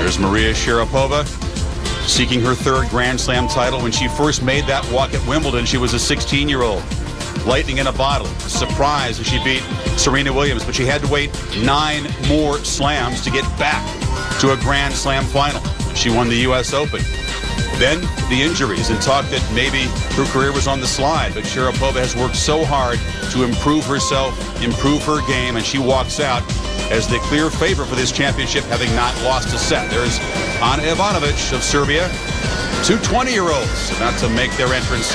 There's Maria Sharapova seeking her third Grand Slam title. When she first made that walk at Wimbledon, she was a 16-year-old. Lightning in a bottle. Surprise as she beat Serena Williams, but she had to wait 9 more slams to get back to a Grand Slam final. She won the U.S. Open. Then the injuries, and talk that maybe her career was on the slide, but Sharapova has worked so hard to improve herself, improve her game, and she walks out as the clear favorite for this championship, having not lost a set. There's Ana Ivanovic of Serbia. 2 20-year-olds about to make their entrance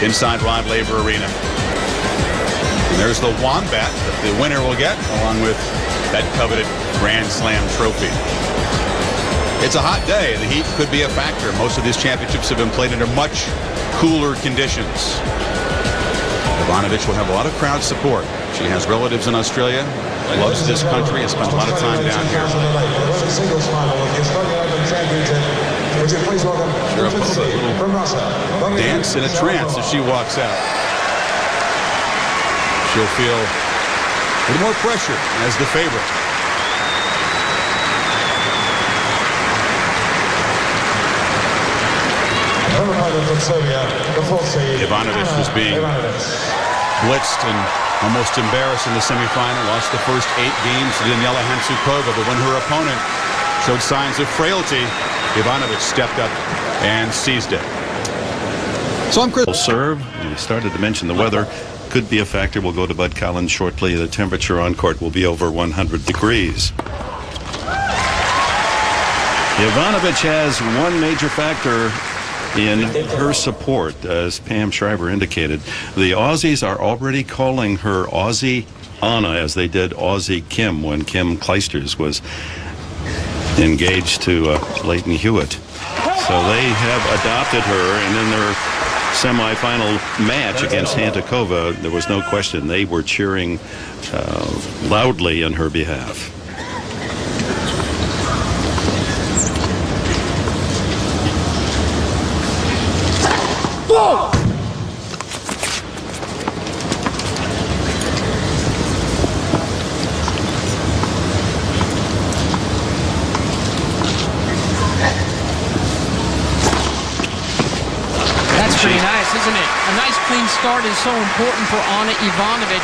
inside Rod Laver Arena. And there's the wombat that the winner will get, along with that coveted Grand Slam trophy. It's a hot day. The heat could be a factor. Most of these championships have been played under much cooler conditions. Ivanovic will have a lot of crowd support. She has relatives in Australia, loves this country, has spent a lot of time down here. Sharapova, dance in a trance as she walks out. She'll feel a little more pressure as the favorite. Ivanovic was being blitzed and almost embarrassed in the semifinal. Lost the first 8 games to Daniela Hantuchova, but when her opponent showed signs of frailty, Ivanovic stepped up and seized it. So I'm critical. Serve. You started to mention the weather could be a factor. We'll go to Bud Collins shortly. The temperature on court will be over 100 degrees. Ivanovic has one major factor in her support, as Pam Shriver indicated. The Aussies are already calling her Aussie Anna, as they did Aussie Kim when Kim Clijsters was engaged to Leighton Hewitt. So they have adopted her, and in their semifinal match against Hantuchova, there was no question they were cheering loudly on her behalf. That's pretty nice, isn't it? A nice clean start is so important for Ana Ivanovic,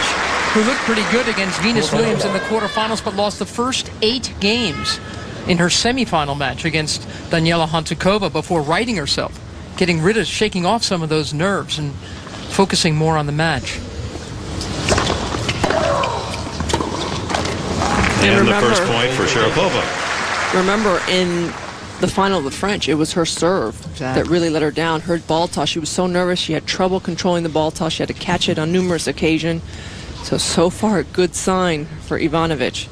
who looked pretty good against Venus Williams in the quarterfinals, but lost the first 8 games in her semifinal match against Daniela Hantuchova before righting herself, getting rid of, shaking off some of those nerves and focusing more on the match. And the first point for Sharapova. Remember, in the final of the French, it was her serve that really let her down. Her ball toss, she was so nervous. She had trouble controlling the ball toss. She had to catch it on numerous occasions. So far, a good sign for Ivanovic.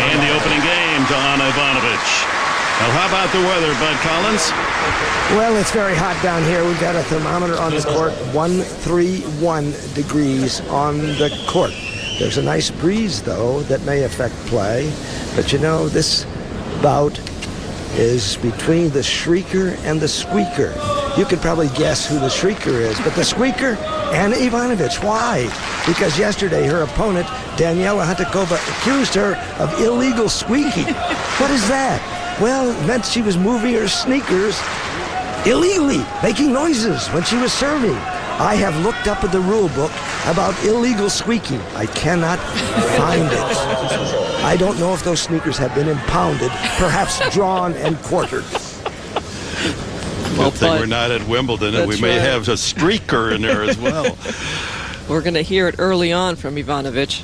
And the opening game to Ana Ivanovic. Well, how about the weather, Bud Collins? Well, it's very hot down here. We've got a thermometer on the court, 131 degrees on the court. There's a nice breeze, though, that may affect play. But, you know, this bout is between the shrieker and the squeaker. You can probably guess who the shrieker is, but the squeaker, Ana Ivanovic. Why? Because yesterday her opponent, Daniela Hantuchova, accused her of illegal squeaking. What is that? Well, it meant she was moving her sneakers illegally, making noises when she was serving. I have looked up in the rule book about illegal squeaking. I cannot find it. I don't know if those sneakers have been impounded, perhaps drawn and quartered. Good thing we're not at Wimbledon, and we may have a streaker in there as well. We're going to hear it early on from Ivanovic.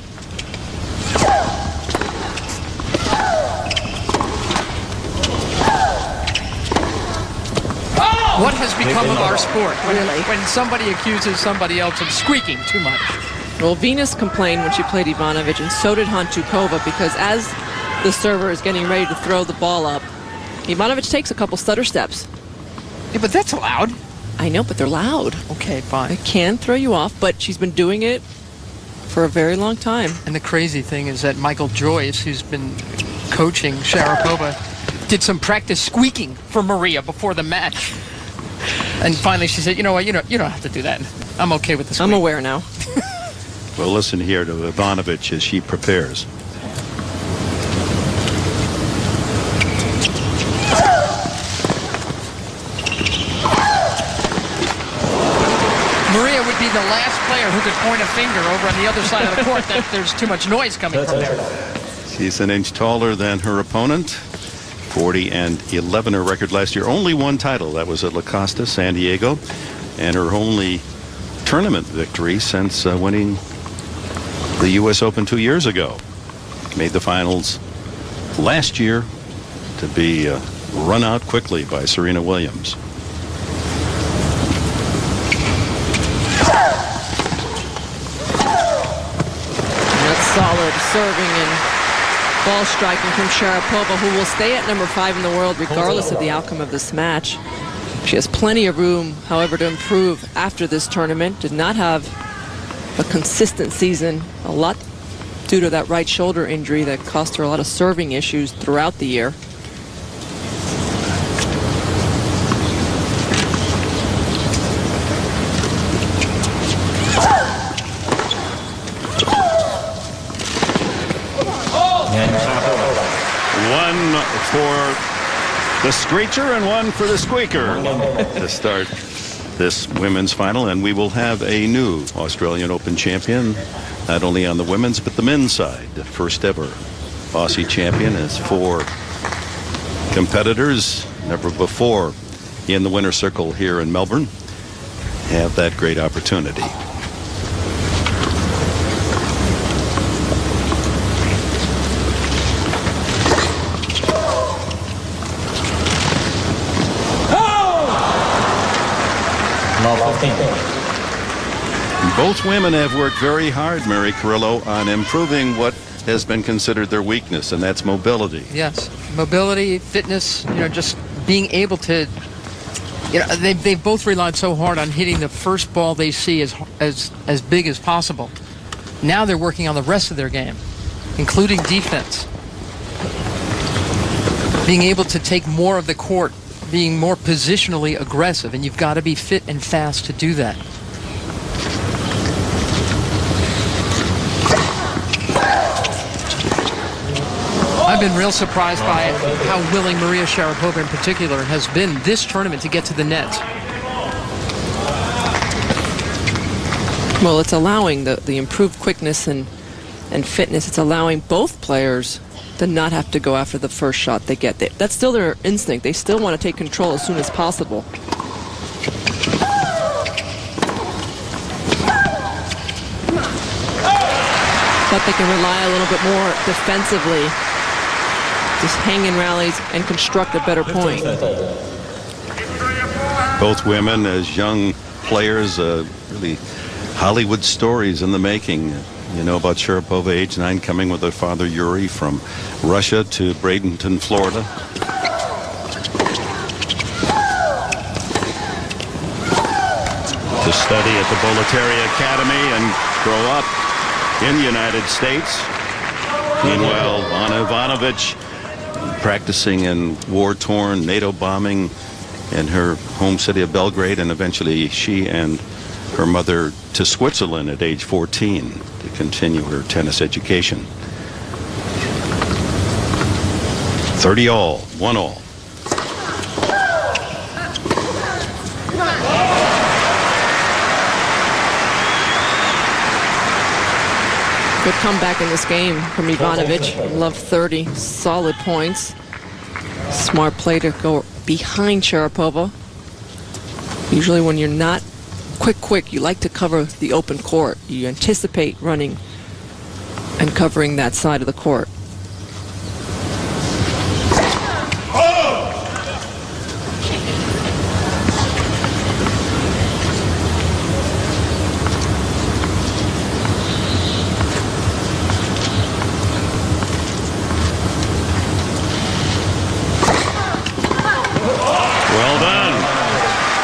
What has become of our sport when somebody accuses somebody else of squeaking too much? Well, Venus complained when she played Ivanovic, and so did Hantuchova, because as the server is getting ready to throw the ball up, Ivanovic takes a couple stutter steps. Yeah, but that's loud. I know, but they're loud. Okay, fine. It can throw you off, but she's been doing it for a very long time. And the crazy thing is that Michael Joyce, who's been coaching Sharapova, did some practice squeaking for Maria before the match. And finally she said, you know what, you don't have to do that. I'm okay with this. I'm aware now. Well, listen here to Ivanovic as she prepares. Maria would be the last player who could point a finger over on the other side of the court that there's too much noise coming from there. She's an inch taller than her opponent. 40-11 her record last year. Only one title. That was at La Costa, San Diego. And her only tournament victory since winning the U.S. Open 2 years ago. Made the finals last year to be run out quickly by Serena Williams. Solid serving and ball striking from Sharapova, who will stay at number 5 in the world regardless of the outcome of this match. She has plenty of room, however, to improve after this tournament. Did not have a consistent season, a lot due to that right shoulder injury that cost her a lot of serving issues throughout the year. One for the screecher and one for the squeaker to start this women's final. And we will have a new Australian Open champion, not only on the women's but the men's side. The first ever Aussie champion is 4 competitors, never before in the winner's circle here in Melbourne, have that great opportunity. Both women have worked very hard, Mary Carrillo, on improving what has been considered their weakness, and that's mobility. Yes, mobility, fitness, just being able to, they've both relied so hard on hitting the first ball they see as big as possible. Now they're working on the rest of their game, including defense. Being able to take more of the court, being more positionally aggressive, and you've got to be fit and fast to do that. I've been real surprised by how willing Maria Sharapova in particular has been this tournament to get to the net. Well, it's allowing the improved quickness and fitness. It's allowing both players to not have to go after the first shot they get. That's still their instinct. They still want to take control as soon as possible. But they can rely a little bit more defensively. Just hang in rallies and construct a better point. Both women as young players, really Hollywood stories in the making. You know about Sharapova, age 9, coming with her father Yuri from Russia to Bradenton, Florida. To study at the Bollettieri Academy and grow up in the United States. Meanwhile, Ana Ivanovic practicing in war-torn NATO bombing in her home city of Belgrade, and eventually she and her mother to Switzerland at age 14 to continue her tennis education. 30 all, 1 all. Good comeback in this game from Ivanovic. Love 30 solid points. Smart play to go behind Sharapova. Usually when you're not quick, you like to cover the open court. You anticipate running and covering that side of the court.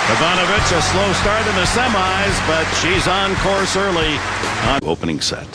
Ivanovic, a slow start in the semis, but she's on course early on opening set.